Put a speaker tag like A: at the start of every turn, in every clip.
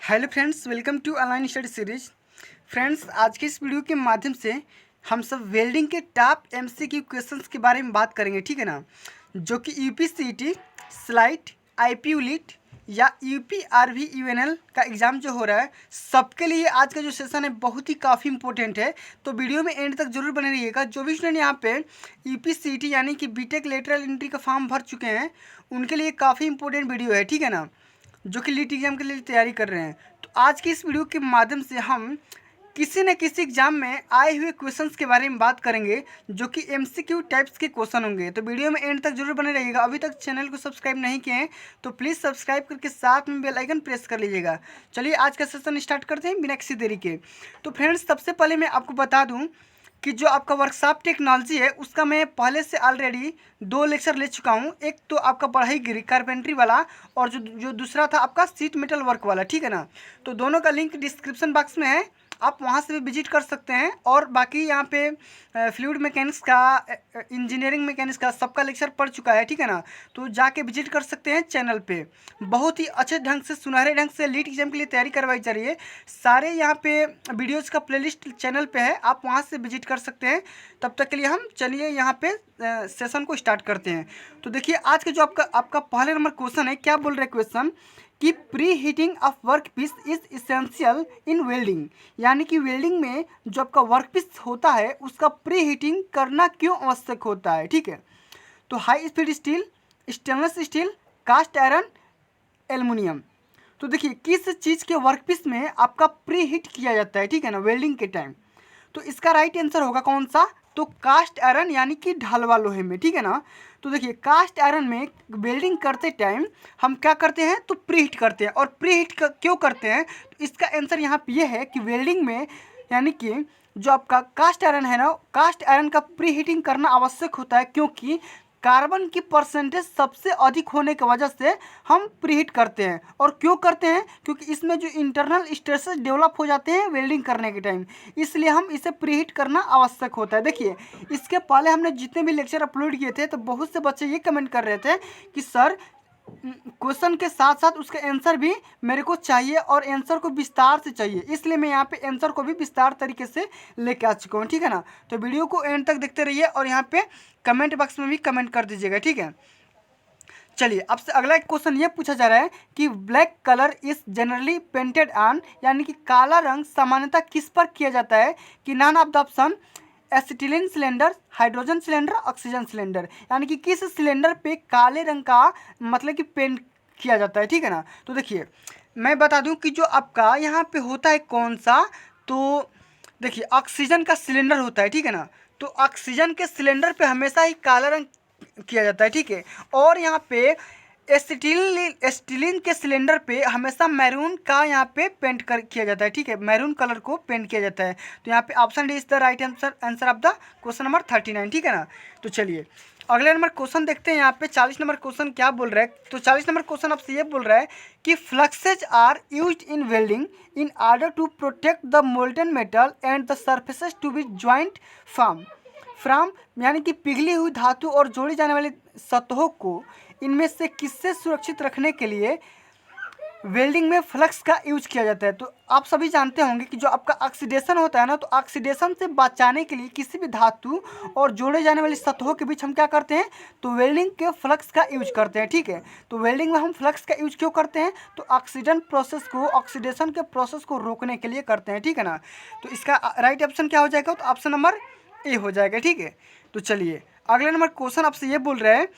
A: Hello friends, welcome to online study series. Friends, आज के इस वीडियो के माध्यम से हम सब वेल्डिंग के टॉप एमसीक्यू क्वेश्चंस के बारे में बात करेंगे, ठीक है ना। जो कि यूपीसीईटी, स्लाइट, आईपीयू लीट या यूपीआरवी यूएनएल का एग्ज़ाम जो हो रहा है, सबके लिए आज का जो सेशन है बहुत ही काफ़ी इंपॉर्टेंट है। तो वीडियो में एंड तक जरूर बने रहिएगा। जो भी स्टूडेंट यहाँ पे यूपीसीईटी यानी कि बीटेक लेटरल एंट्री का फॉर्म भर चुके हैं, उनके लिए काफ़ी इंपॉर्टेंट वीडियो है, ठीक है ना। जो कि लीट एग्जाम के लिए तैयारी कर रहे हैं, तो आज की इस वीडियो के माध्यम से हम किसी न किसी एग्जाम में आए हुए क्वेश्चंस के बारे में बात करेंगे, जो कि एमसीक्यू टाइप्स के क्वेश्चन होंगे। तो वीडियो में एंड तक जरूर बने रहिएगा। अभी तक चैनल को सब्सक्राइब नहीं किए हैं तो प्लीज़ सब्सक्राइब करके साथ में बेल आइकन प्रेस कर लीजिएगा। चलिए आज का सेशन स्टार्ट करते हैं बिना किसी देरी के। तो फ्रेंड्स, सबसे पहले मैं आपको बता दूँ कि जो आपका वर्कशॉप टेक्नोलॉजी है उसका मैं पहले से ऑलरेडी 2 लेक्चर ले चुका हूँ। एक तो आपका बढ़ई गिरी कारपेंट्री वाला, और जो दूसरा था आपका सीट मेटल वर्क वाला, ठीक है ना। तो दोनों का लिंक डिस्क्रिप्शन बॉक्स में है, आप वहाँ से भी विजिट कर सकते हैं। और बाकी यहाँ पे फ्लूइड मैकेनिक्स का, इंजीनियरिंग मैकेनिक्स का सबका लेक्चर पढ़ चुका है, ठीक है ना। तो जाके विजिट कर सकते हैं चैनल पे। बहुत ही अच्छे ढंग से, सुनहरे ढंग से लीट एग्जाम के लिए तैयारी करवाई जा रही है। सारे यहाँ पे वीडियोज़ का प्लेलिस्ट चैनल पे है, आप वहाँ से विजिट कर सकते हैं। तब तक के लिए हम चलिए यहाँ पे सेशन को स्टार्ट करते हैं। तो देखिए आज का जो आपका पहले नंबर क्वेश्चन है, क्या बोल रहे हैं क्वेश्चन कि pre heating of work piece is essential in welding, यानी कि वेल्डिंग में जो आपका वर्क पीस होता है उसका प्री हीटिंग करना क्यों आवश्यक होता है, ठीक है। तो high speed steel, stainless steel, cast iron, aluminium. तो देखिए किस चीज़ के वर्क पीस में आपका प्री हीट किया जाता है, ठीक है ना, वेल्डिंग के टाइम। तो इसका राइट आंसर होगा कौन सा, तो कास्ट आयरन यानी कि ढलवा लोहे में, ठीक है ना। तो देखिए कास्ट आयरन में वेल्डिंग करते टाइम हम क्या करते हैं, तो प्रीहीट करते हैं। और प्रीहीट क्यों करते हैं, तो इसका आंसर यहाँ पे ये है कि वेल्डिंग में यानी कि जो आपका कास्ट आयरन है ना, कास्ट आयरन का प्री हीटिंग करना आवश्यक होता है, क्योंकि कार्बन की परसेंटेज सबसे अधिक होने की वजह से हम प्रीहीट करते हैं। और क्यों करते हैं, क्योंकि इसमें जो इंटरनल स्ट्रेसेस डेवलप हो जाते हैं वेल्डिंग करने के टाइम, इसलिए हम इसे प्रीहीट करना आवश्यक होता है। देखिए इसके पहले हमने जितने भी लेक्चर अपलोड किए थे, तो बहुत से बच्चे ये कमेंट कर रहे थे कि सर क्वेश्चन के साथ साथ उसका आंसर भी मेरे को चाहिए और आंसर को विस्तार से चाहिए, इसलिए मैं यहाँ पे आंसर को भी विस्तार तरीके से लेके आ चुका हूँ, ठीक है ना। तो वीडियो को एंड तक देखते रहिए और यहाँ पे कमेंट बॉक्स में भी कमेंट कर दीजिएगा, ठीक है। चलिए आपसे अगला एक क्वेश्चन ये पूछा जा रहा है कि black colour is generally painted on, यानी कि काला रंग सामान्यतः किस पर किया जाता है, कि none of the option acetylene cylinder, hydrogen cylinder, oxygen cylinder, यानी कि किस सिलेंडर पे काले रंग का मतलब कि पेंट किया जाता है, ठीक है ना। तो देखिए मैं बता दूं कि जो आपका यहाँ पे होता है कौन सा, तो देखिए ऑक्सीजन का सिलेंडर होता है, ठीक है ना। तो ऑक्सीजन के सिलेंडर पे हमेशा ही काला रंग किया जाता है, ठीक है। और यहाँ पे एस्टिलीन के सिलेंडर पे हमेशा मैरून का यहाँ पे पेंट किया जाता है, ठीक है, मैरून कलर को पेंट किया जाता है। तो यहाँ पे option D is the right answer of the question number 39, ठीक है ना। तो चलिए अगले नंबर क्वेश्चन देखते हैं। यहाँ पे 40 नंबर क्वेश्चन क्या बोल रहा है, तो 40 नंबर क्वेश्चन आपसे ये बोल रहा है कि fluxes are used in welding in order to protect the molten metal and the surfaces to be joint from, यानी कि पिघली हुई धातु और जोड़ी जाने वाली सतहों को इनमें से किससे सुरक्षित रखने के लिए वेल्डिंग में फ्लक्स का यूज किया जाता है। तो आप सभी जानते होंगे कि जो आपका ऑक्सीडेशन होता है ना, तो ऑक्सीडेशन से बचाने के लिए किसी भी धातु और जोड़े जाने वाली सतहों के बीच हम क्या करते हैं, तो वेल्डिंग के फ्लक्स का यूज करते हैं, ठीक है। तो वेल्डिंग में हम फ्लक्स का यूज क्यों करते हैं, तो ऑक्सीडेशन के प्रोसेस को रोकने के लिए करते हैं, ठीक है ना। तो इसका राइट ऑप्शन क्या हो जाएगा, तो ऑप्शन नंबर ए हो जाएगा, ठीक है। तो चलिए अगले नंबर क्वेश्चन आपसे ये बोल रहे हैं,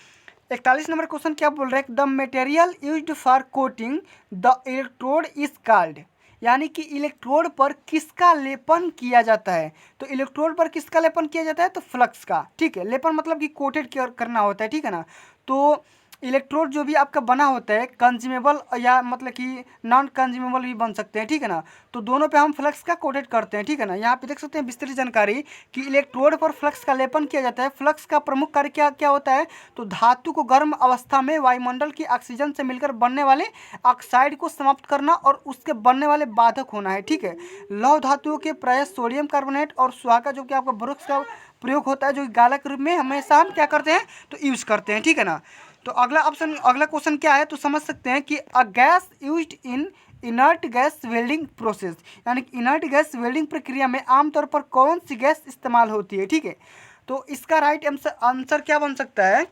A: 41 नंबर क्वेश्चन क्या बोल रहा है, the material used for coating the electrode is called, यानी कि इलेक्ट्रोड पर किसका लेपन किया जाता है। तो इलेक्ट्रोड पर किसका लेपन किया जाता है, तो फ्लक्स का, ठीक है। लेपन मतलब कि कोटेड करना होता है, ठीक है ना। तो इलेक्ट्रोड जो भी आपका बना होता है कंज्यूमेबल या मतलब कि नॉन कंज्यूमेबल भी बन सकते हैं, ठीक है ना। तो दोनों पे हम फ्लक्स का कोटेड करते हैं, ठीक है ना। यहाँ पे देख सकते हैं विस्तृत जानकारी कि इलेक्ट्रोड पर फ्लक्स का लेपन किया जाता है। फ्लक्स का प्रमुख कार्य क्या क्या होता है, तो धातु को गर्म अवस्था में वायुमंडल की ऑक्सीजन से मिलकर बनने वाले ऑक्साइड को समाप्त करना और उसके बनने वाले बाधक होना है, ठीक है। लौह धातुओं के प्राय सोडियम कार्बोनेट और सुहागा जो कि आपका बोरोक्स का प्रयोग होता है, जो कि गालक रूप में हमेशा हम क्या करते हैं, तो यूज करते हैं, ठीक है ना। तो अगला क्वेश्चन क्या है, तो समझ सकते हैं कि a gas used in inert gas welding process, यानी कि इनर्ट गैस वेल्डिंग प्रक्रिया में आमतौर पर कौन सी गैस इस्तेमाल होती है। ठीक है, तो इसका राइट आंसर क्या बन सकता है,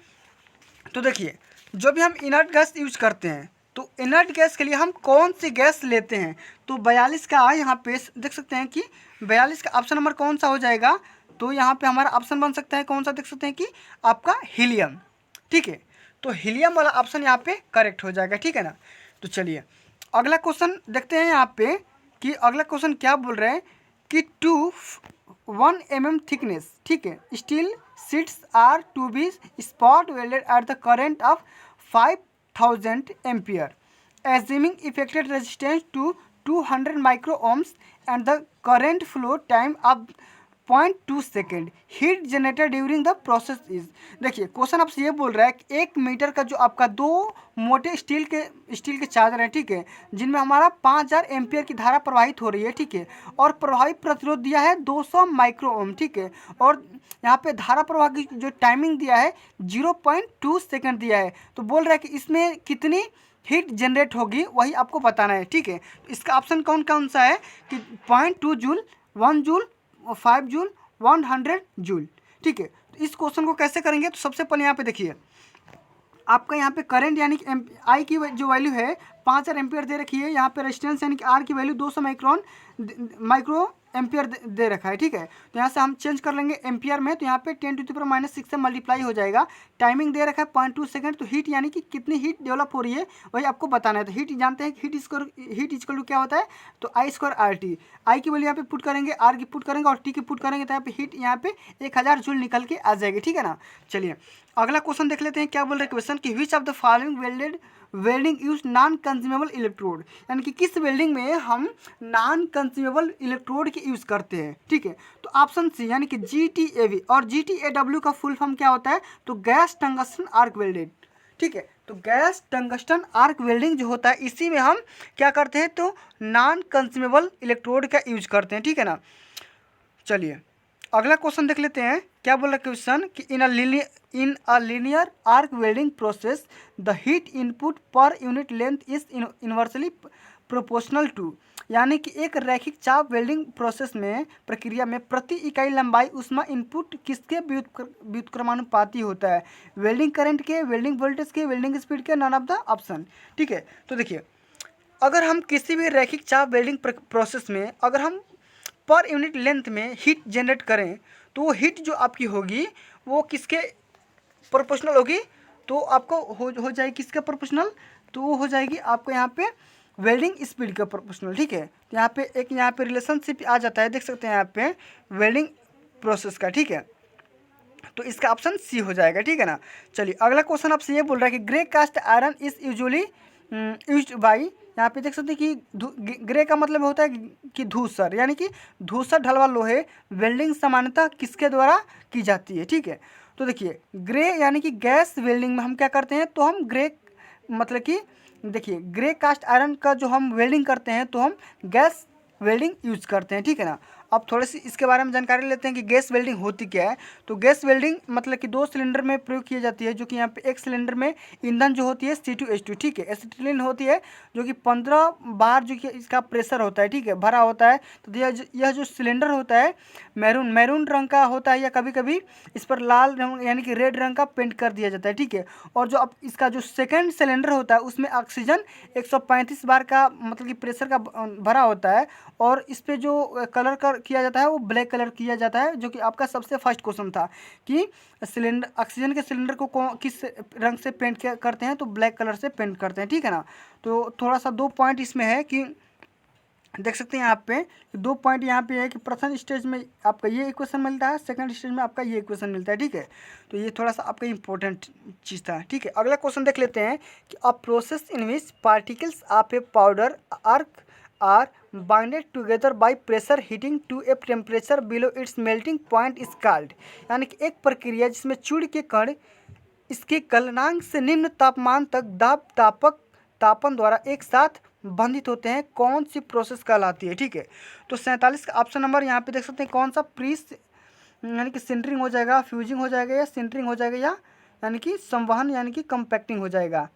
A: तो देखिए जो भी हम इनर्ट गैस यूज करते हैं तो इनर्ट गैस के लिए हम कौन सी गैस लेते हैं, तो 42 का यहाँ पे देख सकते हैं कि 42 का ऑप्शन नंबर कौन सा हो जाएगा, तो यहाँ पे हमारा ऑप्शन बन सकता है कौन सा, देख सकते हैं कि आपका हीलियम। ठीक है, तो हीलियम वाला ऑप्शन यहाँ पे करेक्ट हो जाएगा। ठीक है ना, तो चलिए अगला क्वेश्चन देखते हैं यहाँ पे कि अगला क्वेश्चन क्या बोल रहे हैं कि 1 mm थिकनेस, ठीक है, steel sheets are to be spot welded at the current of 5000 ampere assuming effective resistance to 200 micro ohms and the current flow time of 0.2 second heat generated during the process is. देखिए question आपसे ये बोल रहा है कि 1 metre का जो आपका 2 मोटे स्टील के चादर हैं, ठीक है, जिनमें हमारा 5000 एम्पियर की धारा प्रवाहित हो रही है। ठीक है, और प्रभावित प्रतिरोध दिया है 200 माइक्रो ओम। ठीक है, और यहाँ पे धारा प्रवाह की जो टाइमिंग दिया है 0.2 सेकेंड दिया है। तो बोल रहा है कि इसमें कितनी हीट जनरेट होगी वही आपको बताना है। ठीक है, तो इसका ऑप्शन कौन कौन सा है कि 0.2 जूल, 1 जूल, 5 जूल, 100 जूल। ठीक है, तो इस क्वेश्चन को कैसे करेंगे, तो सबसे पहले यहाँ पे देखिए आपका यहाँ पे करंट यानी कि आई की जो वैल्यू है 5000 एम्पियर दे रखी है, यहाँ पे रेजिस्टेंस यानी कि आर की वैल्यू 200 माइक्रो एम्पियर दे रखा है। ठीक है, तो यहाँ से हम चेंज कर लेंगे एम्पियर में, तो यहाँ पे 10⁻⁻6 से मल्टीप्लाई हो जाएगा। टाइमिंग दे रखा है 0.2 सेकंड, तो हीट यानी कि कितनी हीट डेवलप हो रही है वही आपको बताना है। तो हीट जानते हैं कि हीट इक्वल टू क्या होता है, तो I² RT। आई की वैल्यू यहाँ पे पुट करेंगे, आर की पुट करेंगे और टी की पुट करेंगे, तो यहाँ पे हीट यहाँ पे 1000 जूल निकल के आ जाएगी। ठीक है ना, चलिए अगला क्वेश्चन देख लेते हैं क्या बोल रहे हैं क्वेश्चन कि विच of the following welding use non consumable electrode, यानी कि किस वेल्डिंग में हम नॉन कंज्यूमेबल इलेक्ट्रोड की यूज़ करते हैं। ठीक है, तो ऑप्शन सी यानी कि GTAV और GTAW का फुल फॉर्म क्या होता है, तो गैस टंगस्टन आर्क वेल्डेड। ठीक है, तो गैस टंगस्टन आर्क वेल्डिंग जो होता है इसी में हम क्या करते हैं, तो नॉन कंज्यूमेबल इलेक्ट्रोड का यूज करते हैं। ठीक है ना, चलिए अगला क्वेश्चन देख लेते हैं क्या बोल रहा है क्वेश्चन कि in a linear arc welding process the heat input per unit length is inversely proportional to, यानी कि एक रैखिक चाप वेल्डिंग प्रोसेस में प्रक्रिया में प्रति इकाई लंबाई ऊष्मा इनपुट किसके व्युत्क्रमानुपाती होता है, वेल्डिंग करंट के, वेल्डिंग वोल्टेज के, वेल्डिंग स्पीड के, नन ऑफ द ऑप्शन। ठीक है, तो देखिए अगर हम किसी भी रैखिक चाप वेल्डिंग प्रोसेस में अगर हम पर यूनिट लेंथ में हीट जनरेट करें तो वो हीट जो आपकी होगी वो किसके प्रोपोर्शनल होगी, तो आपको हो जाएगी किसके प्रोपोर्शनल, तो वो हो जाएगी आपको यहाँ पे वेल्डिंग स्पीड का प्रोपोर्शनल। ठीक है, तो यहाँ पे एक यहाँ पे रिलेशनशिप आ जाता है, देख सकते हैं यहाँ पे वेल्डिंग प्रोसेस का। ठीक है, तो इसका ऑप्शन सी हो जाएगा। ठीक है ना, चलिए अगला क्वेश्चन आपसे ये बोल रहा है कि grey cast iron is usually used by, यहाँ पे देख सकते हैं कि ग्रे का मतलब होता है कि धूसर, यानी कि धूसर ढलवा लोहे वेल्डिंग सामान्यतः किसके द्वारा की जाती है। ठीक है, तो देखिए ग्रे यानी कि गैस वेल्डिंग में हम क्या करते हैं, तो हम ग्रे मतलब कि देखिए ग्रे कास्ट आयरन का जो हम वेल्डिंग करते हैं तो हम गैस वेल्डिंग यूज करते हैं। ठीक है ना, अब थोड़ी सी इसके बारे में जानकारी लेते हैं कि गैस वेल्डिंग होती क्या है। तो गैस वेल्डिंग मतलब कि 2 सिलेंडर में प्रयोग की जाती है, जो कि यहाँ पे एक सिलेंडर में ईंधन जो होती है C2H2, ठीक है, एसिटिलीन होती है, जो कि 15 बार जो कि इसका प्रेशर होता है, ठीक है, भरा होता है। तो यह जो सिलेंडर होता है मैरून रंग का होता है, या कभी कभी इस पर लाल रंग यानी कि रेड रंग का पेंट कर दिया जाता है। ठीक है, और जो अब इसका जो सेकेंड सिलेंडर होता है उसमें ऑक्सीजन 135 बार का मतलब कि प्रेशर का भरा होता है, और इस पर जो कलर किया जाता है वो ब्लैक कलर किया जाता है, जो कि आपका सबसे फर्स्ट क्वेश्चन था कि सिलेंडर ऑक्सीजन के सिलेंडर को किस रंग से पेंट करते हैं, तो ब्लैक कलर से पेंट करते हैं। ठीक है ना, तो थोड़ा सा 2 पॉइंट इसमें है कि देख सकते हैं यहाँ पे 2 पॉइंट यहाँ पे है कि प्रथम स्टेज में आपका ये इक्वेशन मिलता है, सेकंड स्टेज में आपका ये इक्वेशन मिलता है। ठीक है, तो ये थोड़ा सा आपका इंपॉर्टेंट चीज़ था। ठीक है, अगला क्वेश्चन देख लेते हैं कि a process in which particles of a powder arc are binded together by pressure heating to a temperature below its melting point is called, यानी कि एक प्रक्रिया जिसमें चूड़ के कण इसके गलनांक से निम्न तापमान तक तापन द्वारा एक साथ बंधित होते हैं, कौन सी प्रोसेस कहलाती है। ठीक है, तो 47 का ऑप्शन नंबर यहाँ पे देख सकते हैं कौन सा यानी कि सिंटरिंग हो जाएगा, फ्यूजिंग हो जाएगा, या सिंटरिंग हो जाएगा, या यानी कि संवहन यानी कि कंपैक्टिंग हो जाएगा।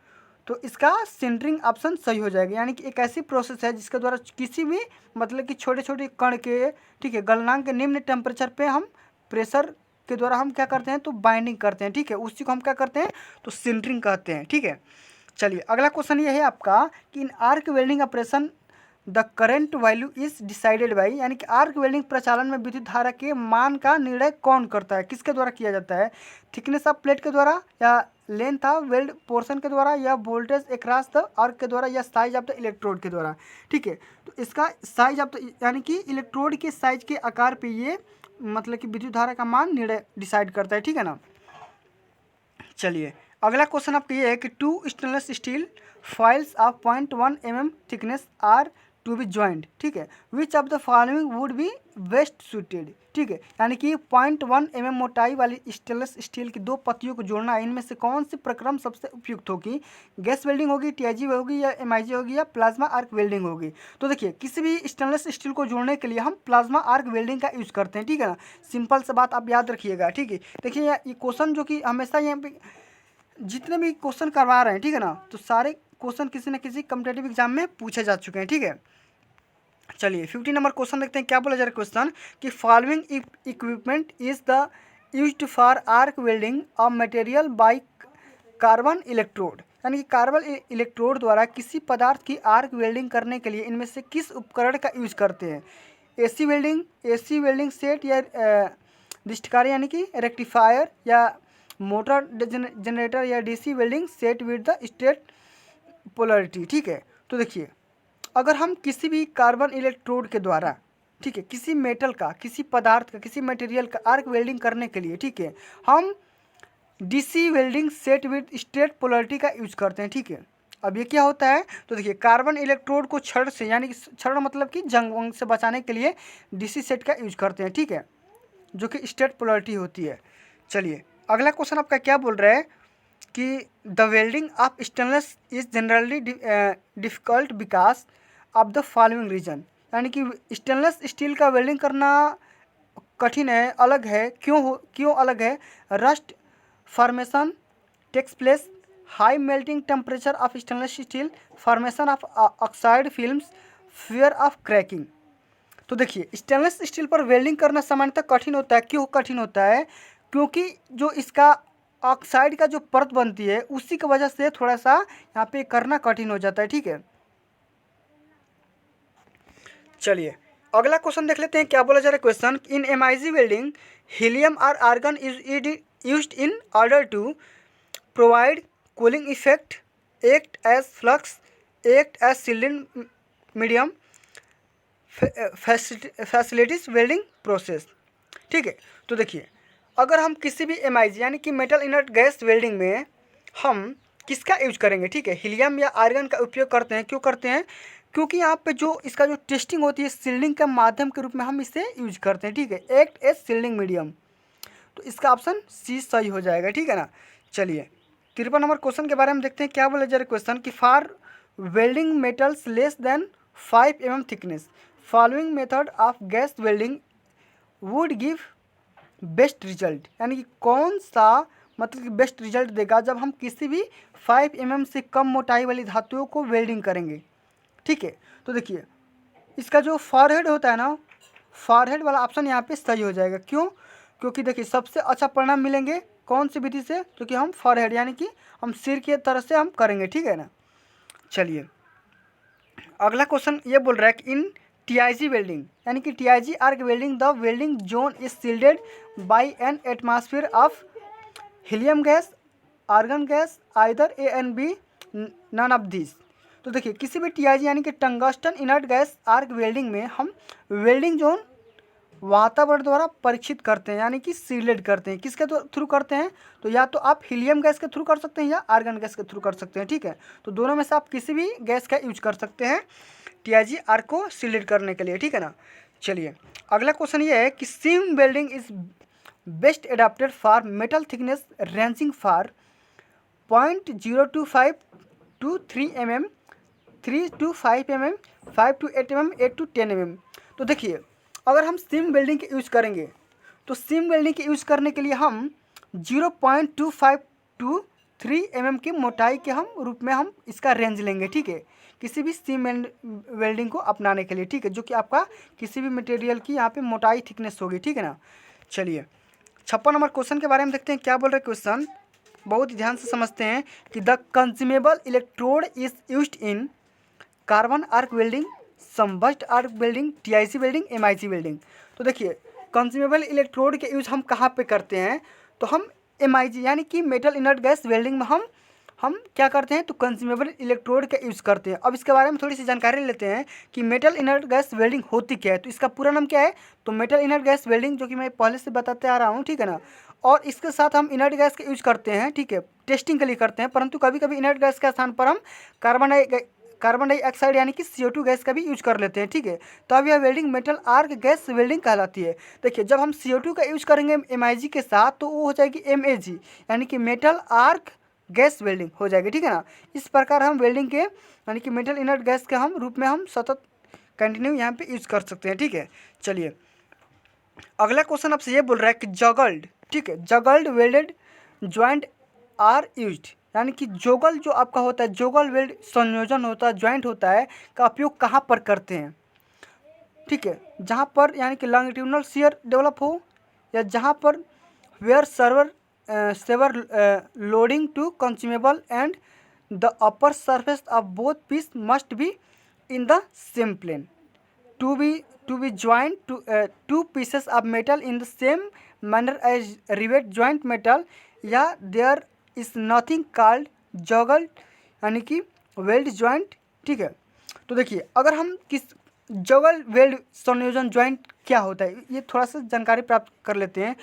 A: तो इसका सिंटरिंग ऑप्शन सही हो जाएगा। यानी कि एक ऐसी प्रोसेस है जिसके द्वारा किसी भी मतलब कि छोटे छोटे कण के, ठीक है, गलनांक के निम्न टेम्परेचर पे हम प्रेशर के द्वारा हम क्या करते हैं, तो बाइंडिंग करते हैं, ठीक है, उसी को हम क्या करते हैं, तो सिंटरिंग कहते हैं, ठीक है। चलिए अगला क्वेश्चन ये है आपका कि in arc welding operation the current value is decided by, यानी कि आर्क वेल्डिंग प्रचालन में विद्युत धारा के मान का निर्णय कौन करता है, किसके द्वारा किया जाता है, थिकनेस ऑफ प्लेट के द्वारा, या लेंथ ऑफ वेल्ड पोर्शन के द्वारा, या वोल्टेज अक्रॉस द आर्क के द्वारा, या साइज ऑफ द इलेक्ट्रोड के द्वारा, ठीक है। तो इसका साइज ऑफ द यानी कि इलेक्ट्रोड के साइज के आकार पे ये मतलब कि विद्युत धारा का मान निर्णय डिसाइड करता है, ठीक है ना। चलिए अगला क्वेश्चन आपका ये है कि two stainless steel files of 0.1 mm thickness are to be joint, ठीक है, which of the following would be best suited, ठीक है, यानी कि 0.1 mm मोटाई वाली स्टेनलेस स्टील की दो पत्तियों को जोड़ना है, इनमें से कौन सी प्रक्रम सबसे उपयुक्त होगी, गैस वेल्डिंग होगी, टीआईजी होगी, या एमआईजी होगी, या प्लाज्मा आर्क वेल्डिंग होगी। तो देखिए किसी भी स्टेनलेस स्टील को जोड़ने के लिए हम प्लाज्मा आर्क वेल्डिंग का यूज़ करते हैं, ठीक है ना। सिंपल सा बात आप याद रखिएगा, ठीक है। देखिए ये क्वेश्चन जो कि हमेशा यहाँ पे जितने भी क्वेश्चन करवा रहे हैं, ठीक है ना, तो सारे क्वेश्चन किसी न किसी कॉम्पिटेटिव एग्जाम में पूछे जा चुके हैं, ठीक है। चलिए 50 नंबर क्वेश्चन देखते हैं क्या बोला जा रहा है क्वेश्चन कि following equipment is the used for arc welding of material by carbon electrode, यानी कि कार्बन इलेक्ट्रोड द्वारा किसी पदार्थ की आर्क वेल्डिंग करने के लिए इनमें से किस उपकरण का यूज करते हैं, एसी वेल्डिंग सेट, या डिस्टकारी यानी कि रेक्टिफायर, या मोटर जनरेटर, या DC welding set with the state polarity, ठीक है। तो देखिए अगर हम किसी भी कार्बन इलेक्ट्रोड के द्वारा, ठीक है, किसी मेटल का, किसी पदार्थ का, किसी मटेरियल का आर्क वेल्डिंग करने के लिए, ठीक है, हम DC welding set with state polarity का यूज करते हैं, ठीक है। अब ये क्या होता है, तो देखिए कार्बन इलेक्ट्रोड को छड़ से, यानी कि छड़ मतलब कि जंग वंग से बचाने के लिए डीसी सेट का यूज करते हैं, ठीक है, जो कि स्टेट पोलरिटी होती है। चलिए अगला क्वेश्चन आपका क्या बोल रहा है कि the welding of stainless is generally difficult because of the following reason, यानी कि स्टेनलेस स्टील का वेल्डिंग करना कठिन है, अलग है, क्यों अलग है, rust formation takes place, high melting temperature of stainless steel, formation of oxide films, fear of cracking. तो देखिए स्टेनलेस स्टील पर वेल्डिंग करना सामान्यतः कठिन होता है, क्यों कठिन होता है, क्योंकि जो इसका ऑक्साइड का जो परत बनती है उसी की वजह से थोड़ा सा यहाँ पे करना कठिन हो जाता है, ठीक है। चलिए अगला क्वेश्चन देख लेते हैं क्या बोला जा रहा है question, in MIG welding helium और argon is used in order to provide cooling effect, act as flux, act as shielding medium, facilities welding process, ठीक है। तो देखिए अगर हम किसी भी एमआईजी यानी कि मेटल इनर्ट गैस वेल्डिंग में हम किसका यूज करेंगे, ठीक है, हीलियम या आर्गन का उपयोग करते हैं, क्यों करते हैं, क्योंकि यहाँ पे जो इसका जो टेस्टिंग होती है सील्डिंग के माध्यम के रूप में हम इसे यूज करते हैं, ठीक है, एक्ट एज सील्डिंग मीडियम। तो इसका ऑप्शन सी सही हो जाएगा, ठीक है ना। चलिए 53 नंबर क्वेश्चन के बारे में देखते हैं क्या बोला जा रहा है क्वेश्चन कि for welding metals less than 5 mm thickness following method of gas welding would give best result, यानी कि कौन सा मतलब कि बेस्ट रिजल्ट देगा जब हम किसी भी 5 mm से कम मोटाई वाली धातुओं को वेल्डिंग करेंगे, ठीक है। तो देखिए इसका जो फॉरहेड होता है ना, फॉरहेड वाला ऑप्शन यहाँ पे सही हो जाएगा, क्यों, क्योंकि देखिए सबसे अच्छा परिणाम मिलेंगे कौन सी विधि से, क्योंकि हम फॉरहेड यानी कि हम सिर की तरह से हम करेंगे, ठीक है ना। चलिए अगला क्वेश्चन ये बोल रहा है कि इन टीआईजी वेल्डिंग यानी कि TIG arc welding the welding zone is shielded by an atmosphere of helium gas, argon gas, either A and B, none of this. तो देखिए किसी भी टीआईजी यानी कि tungsten inert gas arc welding में हम वेल्डिंग जोन वातावरण द्वारा परीक्षित करते हैं, यानी कि सीलेड करते हैं, किसके थ्रू करते हैं, तो या तो आप हीलियम गैस के थ्रू कर सकते हैं या आर्गन गैस के थ्रू कर सकते हैं, ठीक है। तो दोनों में से आप किसी भी गैस का यूज कर सकते हैं टीआईजी आर्क को सीलेड करने के लिए, ठीक है ना। चलिए अगला क्वेश्चन ये है कि seam welding is best adapted for metal thickness ranging for 0.025 to 3 mm, 3 to 5 mm, 5 to 8 mm, 8 to 10 mm। तो देखिए अगर हम सीम वेल्डिंग के यूज़ करेंगे तो सीम वेल्डिंग के यूज़ करने के लिए हम 0.25 टू 3 mm की मोटाई के हम रूप में हम इसका रेंज लेंगे, ठीक है, किसी भी सीम वेल्डिंग को अपनाने के लिए, ठीक है, जो कि आपका किसी भी मटेरियल की यहाँ पे मोटाई थिकनेस होगी, ठीक है ना। चलिए 56 नंबर क्वेश्चन के बारे में देखते हैं क्या बोल रहे हैं क्वेश्चन, बहुत ही ध्यान से समझते हैं कि the consumable electrode is used in carbon arc welding, submerged arc welding, TIG welding, MIG welding. तो देखिए कंज्यूमेबल इलेक्ट्रोड के यूज हम कहाँ पे करते हैं, तो हम एमआईजी यानी कि मेटल इनर्ट गैस वेल्डिंग में हम क्या करते हैं, तो कंज्यूमेबल इलेक्ट्रोड का यूज़ करते हैं। अब इसके बारे में थोड़ी सी जानकारी लेते हैं कि मेटल इनर्ट गैस वेल्डिंग होती क्या है। तो इसका पूरा नाम क्या है, तो मेटल इनर्ट गैस वेल्डिंग, जो कि मैं पहले से बताते आ रहा हूँ, ठीक है ना। और इसके साथ हम इनर्ट गैस का यूज़ करते हैं, ठीक है, टेस्टिंग के लिए करते हैं, परंतु कभी कभी इनर्ट गैस के स्थान पर हम कार्बन डाइऑक्साइड यानी कि CO2 गैस का भी यूज कर लेते हैं, ठीक है। तो अब यह welding metal arc gas welding कहलाती है। देखिए जब हम CO2 का यूज करेंगे एमआईजी के साथ तो वो हो जाएगी MAG यानी कि मेटल आर्क गैस वेल्डिंग हो जाएगी, ठीक है ना। इस प्रकार हम वेल्डिंग के यानी कि मेटल इनर्ट गैस के हम रूप में हम सतत कंटिन्यू यहाँ पे यूज कर सकते हैं, ठीक है। चलिए अगला क्वेश्चन आपसे ये बोल रहा है कि जगल्ड, ठीक है, जगल्ड वेल्डेड ज्वाइंट आर यूज्ड, यानी कि जोगल जो आपका होता है, जोगल वेल्ड संयोजन होता है, ज्वाइंट होता है, का उपयोग कहाँ पर करते हैं, ठीक है, जहाँ पर यानी कि लॉन्गिट्यूडनल शियर डेवलप हो, या जहाँ पर where saver loading to consumable and the upper surface of both piece must be in the same plane to be joined to two pieces of metal in the same manner as rivet joint metal, या there is nothing called juggle यानी कि weld joint, ठीक है। तो देखिए अगर हम किस जगल वेल्ड संयोजन जॉइंट क्या होता है, ये थोड़ा सा जानकारी प्राप्त कर लेते हैं।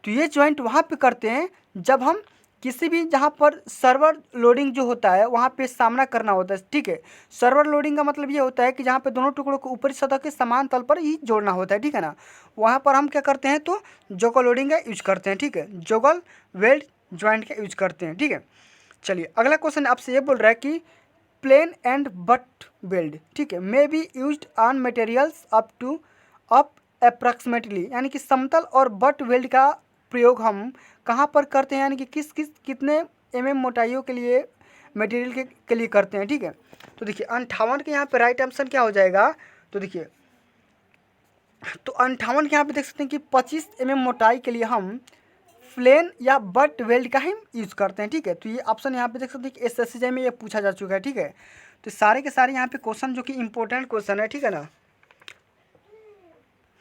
A: तो ये जॉइंट वहाँ पे करते हैं जब हम किसी भी जहाँ पर सर्वर लोडिंग जो होता है वहाँ पे सामना करना होता है, ठीक है। सर्वर लोडिंग का मतलब ये होता है कि जहाँ पे दोनों टुकड़ों को ऊपरी सतह के समान तल पर ही जोड़ना होता है, ठीक है ना। वहाँ पर हम क्या करते हैं, तो जोगल लोडिंग का यूज करते हैं, ठीक है, जोगल वेल्ड जॉइंट का यूज करते हैं, ठीक है। चलिए अगला क्वेश्चन आपसे ये बोल रहा है कि प्लेन एंड बट वेल्ड, ठीक है, may be used on materials up approximately, यानी कि समतल और बट वेल्ड का प्रयोग हम कहाँ पर करते हैं, यानी कि कितने मोटाइयों के लिए मटेरियल के लिए करते हैं, ठीक है। तो देखिए 58 के यहाँ पे राइट आंसर क्या हो जाएगा, तो देखिए तो 58 के यहाँ पे देख सकते हैं कि 25 मोटाई के लिए हम प्लेन या बट वेल्ड का ही यूज़ करते हैं, ठीक है। तो ये ऑप्शन यहाँ पे देख सकते हैं कि SSCI में ये पूछा जा चुका है, ठीक है। तो सारे के सारे यहाँ पे क्वेश्चन जो कि इंपॉर्टेंट क्वेश्चन है, ठीक है ना।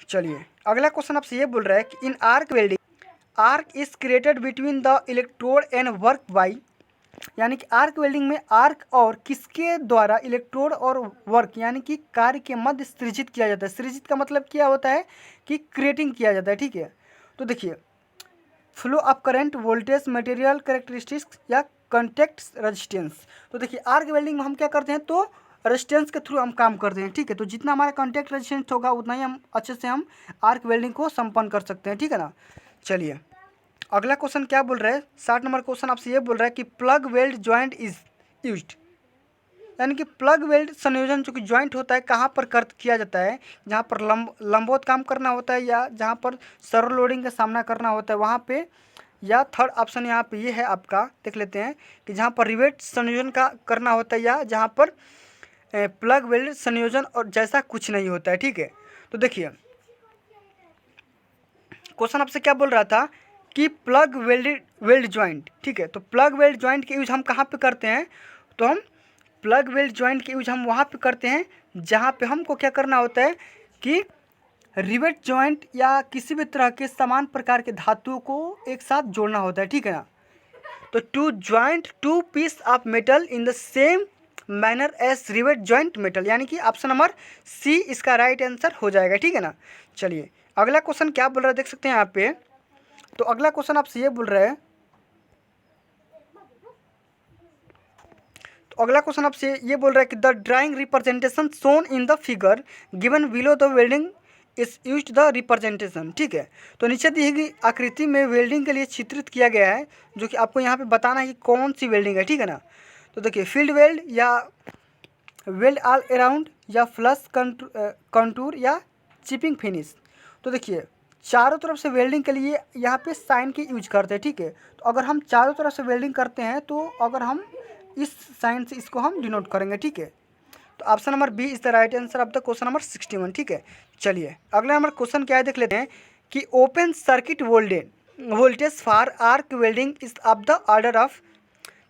A: चलिए अगला क्वेश्चन आपसे ये बोल रहा है कि in arc welding arc is created between the electrode and work by, यानी कि आर्क वेल्डिंग में आर्क और किसके द्वारा इलेक्ट्रोड और वर्क यानी कि कार्य के मध्य सृजित किया जाता है। सृजित का मतलब क्या होता है कि क्रिएटिंग किया जाता है, ठीक है। तो देखिए flow of current, voltage, material characteristics या कॉन्टैक्ट रेजिस्टेंस। तो देखिए आर्क वेल्डिंग में हम क्या करते हैं, तो रेजिस्टेंस के थ्रू हम काम करते हैं, ठीक है। तो जितना हमारा कॉन्टैक्ट रेजिस्टेंस होगा उतना ही हम अच्छे से हम आर्क वेल्डिंग को संपन्न कर सकते हैं, ठीक है ना। चलिए अगला क्वेश्चन क्या बोल रहा है, 60 नंबर क्वेश्चन आपसे ये बोल रहा है कि plug weld joint is used, यानी कि प्लग वेल्ड संयोजन जो कि जॉइंट होता है कहाँ पर किया जाता है, जहाँ पर लंबवत काम करना होता है या जहाँ पर सर्वर लोडिंग का सामना करना होता है वहाँ पे, या थर्ड ऑप्शन यहाँ पे ये है आपका, देख लेते हैं कि जहाँ पर रिवेट संयोजन का करना होता है या जहाँ पर प्लग वेल्ड संयोजन और जैसा कुछ नहीं होता है, ठीक है। तो देखिए क्वेश्चन आपसे क्या बोल रहा था कि प्लग वेल्ड जॉइंट, ठीक है। तो प्लग वेल्ड जॉइंट के यूज हम कहाँ पे करते हैं, तो हम प्लग वेल्ड जॉइंट के यूज हम वहाँ पे करते हैं जहाँ पे हमको क्या करना होता है कि रिवेट जॉइंट या किसी भी तरह के समान प्रकार के धातुओं को एक साथ जोड़ना होता है, ठीक है ना। तो to joint two piece of metal in the same manner as rivet joint metal, यानी कि ऑप्शन नंबर सी इसका राइट आंसर हो जाएगा, ठीक है ना। चलिए अगला क्वेश्चन क्या बोल रहा है देख सकते हैं यहाँ पे। तो अगला क्वेश्चन आपसे ये बोल रहा है, तो अगला क्वेश्चन आपसे ये बोल रहा है कि the drawing representation shown in the figure given below the welding is used the representation, ठीक है। तो नीचे दी गई आकृति में वेल्डिंग के लिए चित्रित किया गया है, जो कि आपको यहाँ पे बताना है कि कौन सी वेल्डिंग है, ठीक है ना। तो देखिए फील्ड वेल्ड या वेल्ड ऑल अराउंड या फ्लश कंटूर या चिपिंग फिनिश। तो देखिए चारों तरफ से वेल्डिंग के लिए यहाँ पे साइन की यूज करते हैं, ठीक है। तो अगर हम चारों तरफ से वेल्डिंग करते हैं तो अगर हम इस साइन से इसको हम डिनोट करेंगे, ठीक है। तो option number B is the right answer of the question number 61, ठीक है। चलिए अगला नंबर क्वेश्चन क्या है देख लेते हैं कि open circuit voltage for arc welding is of the order of,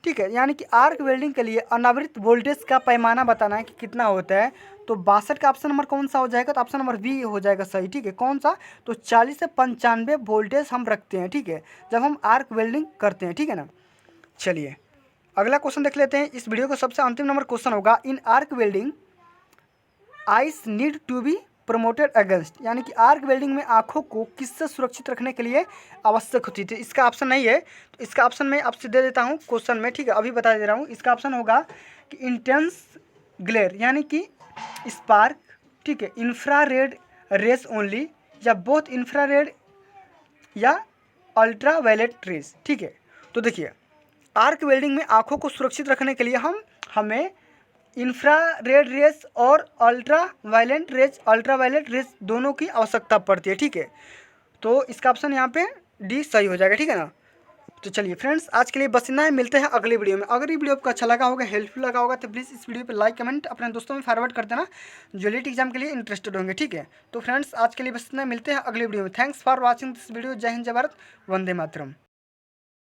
A: ठीक है। यानी कि आर्क वेल्डिंग के लिए अनावृत वोल्टेज का पैमाना बताना है कि कितना होता है। तो 62 का ऑप्शन नंबर कौन सा हो जाएगा, तो ऑप्शन नंबर बी हो जाएगा सही, ठीक है। कौन सा, तो 40 से 95 वोल्टेज हम रखते हैं, ठीक है, जब हम आर्क वेल्डिंग करते हैं, ठीक है ना। चलिए अगला क्वेश्चन देख लेते हैं। इस वीडियो का सबसे अंतिम नंबर क्वेश्चन होगा in arc welding eyes need to be protected against, यानी कि आर्क वेल्डिंग में आँखों को किससे सुरक्षित रखने के लिए आवश्यक होती थी। इसका ऑप्शन नहीं है, तो इसका ऑप्शन मैं आपसे दे देता हूँ क्वेश्चन में, ठीक है, अभी बता दे रहा हूँ। इसका ऑप्शन होगा कि इंटेंस ग्लेयर यानी कि स्पार्क, ठीक है, इंफ्रारेड रेस ओनली, या बोथ इंफ्रारेड या अल्ट्रा वायलेट रेस, ठीक है। तो देखिए आर्क वेल्डिंग में आँखों को सुरक्षित रखने के लिए हमें इंफ्रारेड रेस और अल्ट्रा वायलेट रेस दोनों की आवश्यकता पड़ती है, ठीक है। तो इसका ऑप्शन यहाँ पे डी सही हो जाएगा, ठीक है ना। तो चलिए फ्रेंड्स आज के लिए बस इतना है, मिलते हैं अगली वीडियो में। अगर ये वीडियो आपको अच्छा लगा होगा, हेल्पफुल लगा होगा, तो प्लीज़ इस वीडियो पे लाइक कमेंट अपने दोस्तों में फॉरवर्ड कर देना जो लीट एग्जाम के लिए इंटरेस्टेड होंगे, ठीक है। तो फ्रेंड्स आज के लिए बस इतना, मिलते हैं अगली वीडियो में। Thanks for watching this video. जय हिंद, जय भारत, वंदे मातरम।